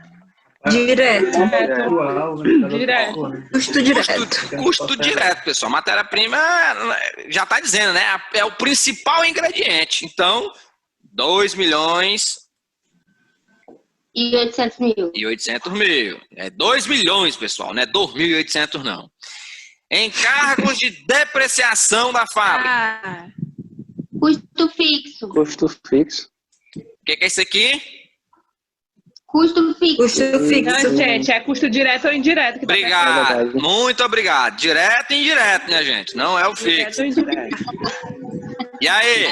Direto. Custo direto. Custo direto, pessoal. Matéria-prima já está dizendo, né? É o principal ingrediente. Então, 2.800.000. É 2 milhões, pessoal. Não é 2.800, não. Encargos de depreciação da fábrica. Custo fixo. Custo fixo. O que é isso aqui? Custo fixo. Custo fixo. Não, gente, é custo direto ou indireto. Que obrigado. Muito obrigado. Direto e indireto, né, gente? Não é o fixo. E aí?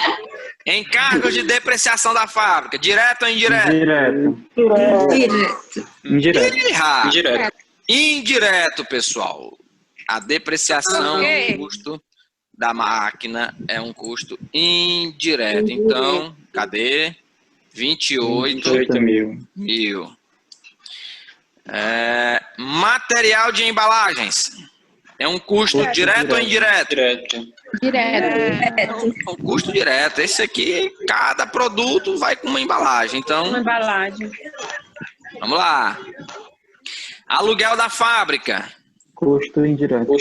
Encargos de depreciação da fábrica. Direto ou indireto? Indireto. Indireto, pessoal. A depreciação do custo da máquina é um custo indireto. Então, cadê? 28 mil. Material de embalagens. É um custo direto ou indireto? Direto. Um custo direto. Esse aqui, cada produto vai com uma embalagem. Então, uma embalagem. Vamos lá. Aluguel da fábrica. Custo indireto.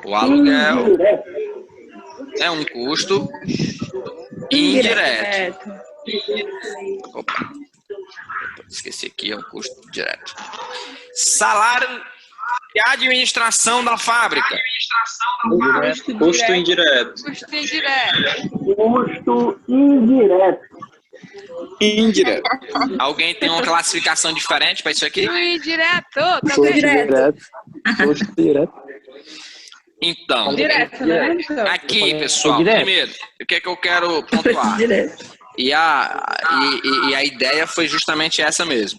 O aluguel é um custo indireto. Opa. Esqueci aqui, é um custo direto. Salário de administração da fábrica. Custo indireto. Indireto. Alguém tem uma classificação diferente para isso aqui? Indireto. Custo direto. Então, Direto, né? aqui, pessoal, primeiro, o que é que eu quero pontuar? E a ideia foi justamente essa mesmo.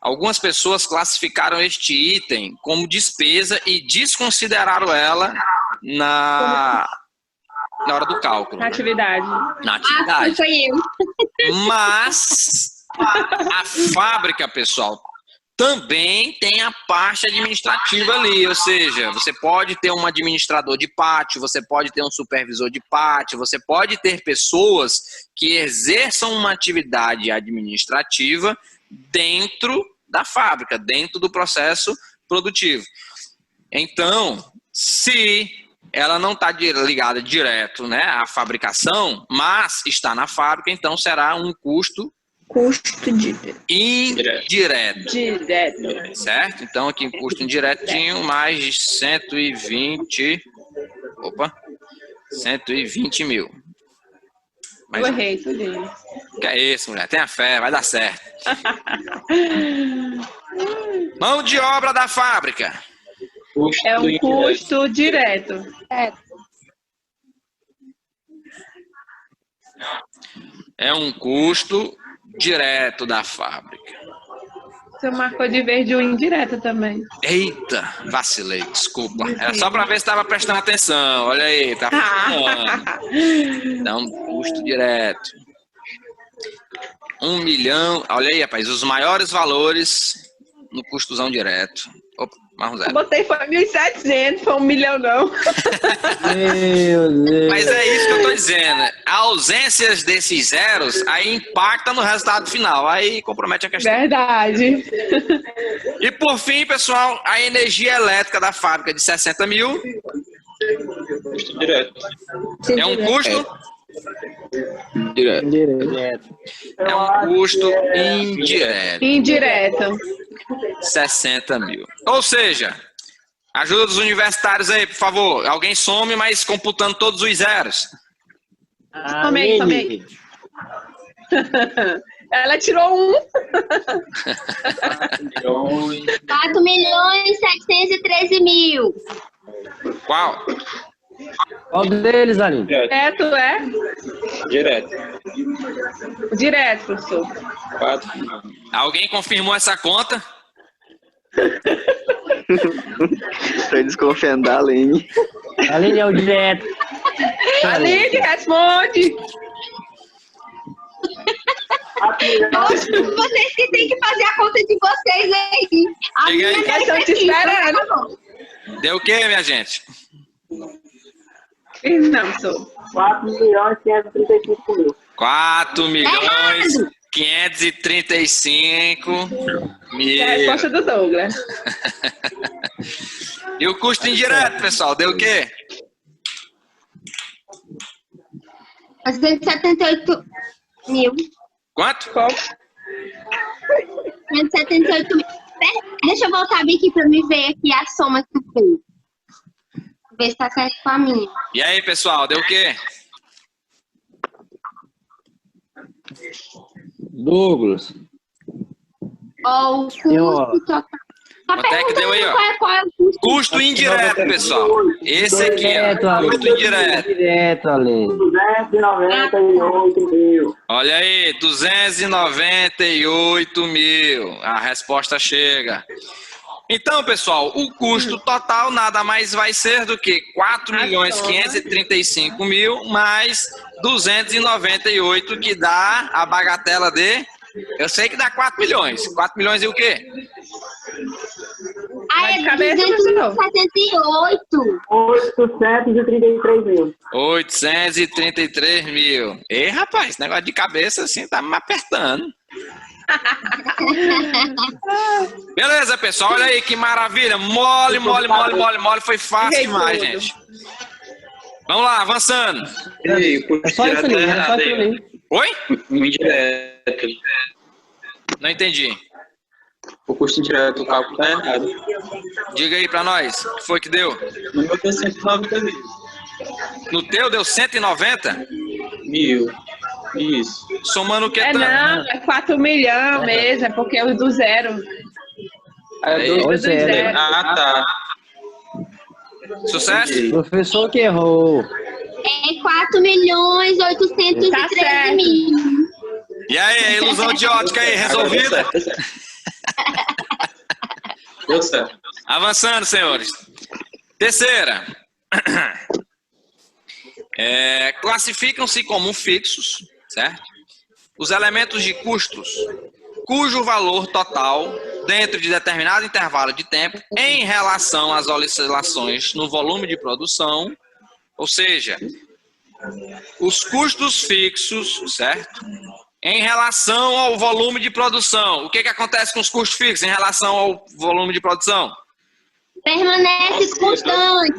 Algumas pessoas classificaram este item como despesa e desconsideraram ela na hora do cálculo. Na atividade. Foi eu. Mas a fábrica, pessoal, também tem a parte administrativa ali, ou seja, você pode ter um administrador de pátio, você pode ter um supervisor de pátio, você pode ter pessoas que exerçam uma atividade administrativa dentro da fábrica, dentro do processo produtivo. Então, se ela não está ligada direto, né, à fabricação, mas está na fábrica, então será um custo indireto. Certo? Então aqui custo indiretinho, mais de 120 mil. Mas, eu errei tudinho. Que é isso, mulher? Tenha fé, vai dar certo. Mão de obra da fábrica. É um custo direto. É um custo direto da fábrica. Você marcou de verde o indireto também. Eita, vacilei, desculpa. Era só para ver se estava prestando atenção. Olha aí, tá funcionando. Então, custo direto. 1 milhão. Olha aí, rapaz, os maiores valores no custozão direto. Opa, mais zero. Eu botei foi 1.700, foi 1 milhão não. Meu Deus. Mas é isso que eu tô dizendo. A ausência desses zeros aí impacta no resultado final. Aí compromete a questão. Verdade. E por fim, pessoal, a energia elétrica da fábrica de 60 mil. Custo direto. É um custo? Direto. É um custo indireto. Indireto. 60 mil. Ou seja, ajuda dos universitários aí, por favor. Alguém some, mas computando todos os zeros. Tomei. Ela tirou 4.713.000. Qual? Qual deles, Aline? Direto, é? Direto. Direto, professor. 4. Alguém confirmou essa conta? Tô desconfiando da Aline. Aline é o direto. Aline, responde. Vocês que têm que fazer a conta de vocês aí. A Chega aí. minha Estão te esperando. Deu o quê, minha gente? Não, sou. 4.535.000. 4.535.000. É a resposta do Douglas. E o custo indireto, pessoal, deu o quê? 178 mil. Quanto? 178 mil. Deixa eu voltar bem aqui pra me ver aqui a soma que tu fez. Ver se tá certo com a minha. E aí, pessoal, deu o quê? Douglas. Ó, o custo total. Tá Quanto é que deu aí, ó? qual é o custo? Custo indireto, pessoal. Esse aqui, ó. Custo indireto. Direto, Aline. 298.000. Olha aí, 298.000. A resposta chega. Então, pessoal, o custo total nada mais vai ser do que 4.535.000 mais 298, que dá a bagatela de... Eu sei que dá 4 milhões. 4 milhões e o quê? Ah, é cabeça, 278. 833.000. 833.000. Ei, rapaz, esse negócio de cabeça assim tá me apertando. Beleza, pessoal, olha aí que maravilha. Mole. Foi fácil demais, gente. Vamos lá, avançando. Ei, o custo É só isso direto ali, é é só errado isso aí. ali. Oi? O indireto. Não entendi. O custo indireto, o cálculo tá errado. Diga aí pra nós, o que foi que deu? No meu deu 190 mil. No teu deu 190? Mil. Isso. Somando o que É tanto? não, é 4 milhões mesmo, é porque é o do zero. É do Pois é, zero. né? Ah, tá. Sucesso? Professor que errou. É 4.813.000. Tá certo. E aí, a ilusão de ótica aí, resolvida? Deu certo. Avançando, senhores. Terceira. Classificam-se como fixos, certo? Os elementos de custos, cujo valor total, dentro de determinado intervalo de tempo, em relação às oscilações no volume de produção, ou seja, os custos fixos, certo? Em relação ao volume de produção. O que acontece com os custos fixos em relação ao volume de produção? Permanece constante.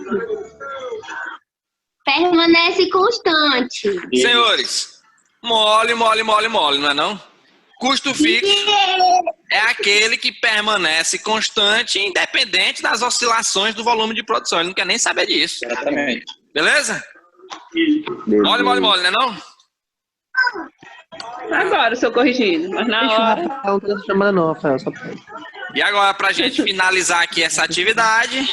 Permanece constante. Senhores, mole, não é não? Custo fixo é aquele que permanece constante, independente das oscilações do volume de produção. Ele não quer nem saber disso. Exatamente. Beleza? Mole, não é não? Agora eu estou corrigindo, mas na hora... Não tô chamando não, Rafael. Só... E agora, pra gente finalizar aqui essa atividade,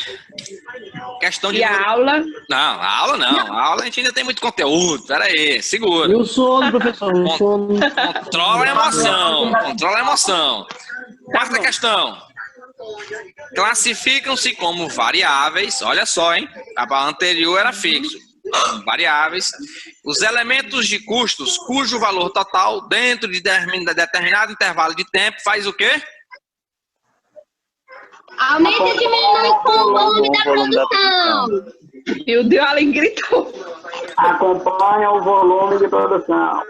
questão de... E a aula? Não, a aula não. A aula a gente ainda tem muito conteúdo. Pera aí, segura. E o sono, professor? O sono... Controla a emoção. Quarta questão. Classificam-se como variáveis, olha só, hein? A anterior era fixo. Variáveis, os elementos de custos cujo valor total dentro de determinado intervalo de tempo faz o quê? Aumenta e diminui com o volume da produção. E o Deolin gritou. Acompanha o volume de produção.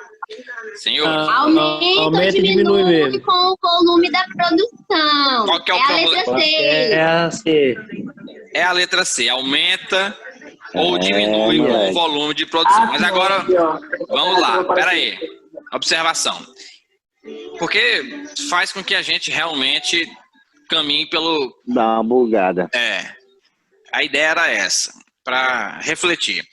Senhor. Aumenta e diminui com o volume da produção. Qual que é o a letra C. É a C. É a letra C. Aumenta ou diminui com o volume de produção. Mas agora, vamos lá. Pera aí. Observação. Porque faz com que a gente realmente caminhe pelo... Dá uma bugada. A ideia era essa, para refletir.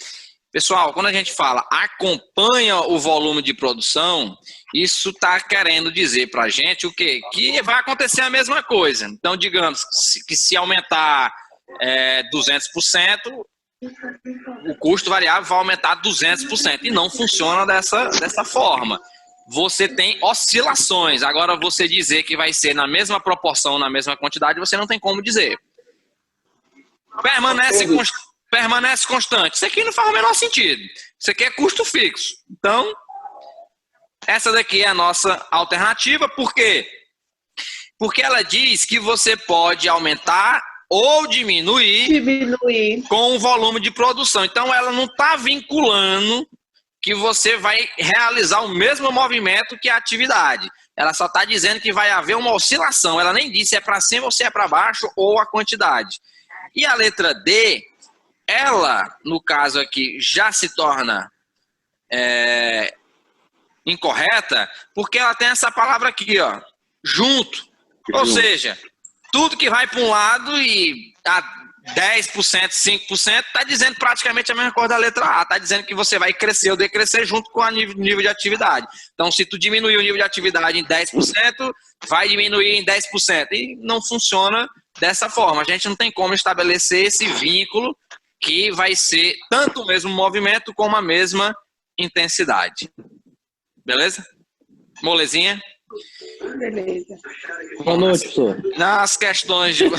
Pessoal, quando a gente fala acompanha o volume de produção, isso está querendo dizer para a gente o quê? Que vai acontecer a mesma coisa. Então, digamos que se aumentar 200%, o custo variável vai aumentar 200%. E não funciona dessa forma. Você tem oscilações. Agora, você dizer que vai ser na mesma proporção, na mesma quantidade, você não tem como dizer. Permanece constante. Isso aqui não faz o menor sentido. Isso aqui é custo fixo. Então, essa daqui é a nossa alternativa. Por quê? Porque ela diz que você pode aumentar ou diminuir com o volume de produção. Então, ela não está vinculando que você vai realizar o mesmo movimento que a atividade. Ela só está dizendo que vai haver uma oscilação. Ela nem disse se é para cima ou se é para baixo ou a quantidade. E a letra D, ela, no caso aqui, já se torna incorreta, porque ela tem essa palavra aqui, ó, junto. Ou seja, tudo que vai para um lado e a 10%, 5%, está dizendo praticamente a mesma coisa da letra A. Está dizendo que você vai crescer ou decrescer junto com o nível de atividade. Então, se tu diminuir o nível de atividade em 10%, vai diminuir em 10%. E não funciona dessa forma. A gente não tem como estabelecer esse vínculo que vai ser tanto o mesmo movimento como a mesma intensidade. Beleza? Molezinha? Beleza. Boa noite, professor. Nas questões de...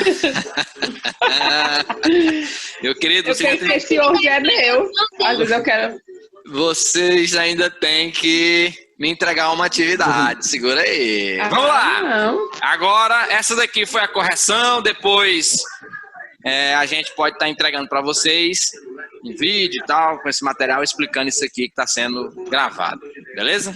Meu querido, eu quero que esse hoje é meu. Às vezes eu quero... Vocês ainda têm que me entregar uma atividade. Segura aí. Vamos lá. Não. Agora, essa daqui foi a correção. Depois a gente pode estar entregando para vocês um vídeo e tal, com esse material explicando isso aqui que está sendo gravado. Beleza?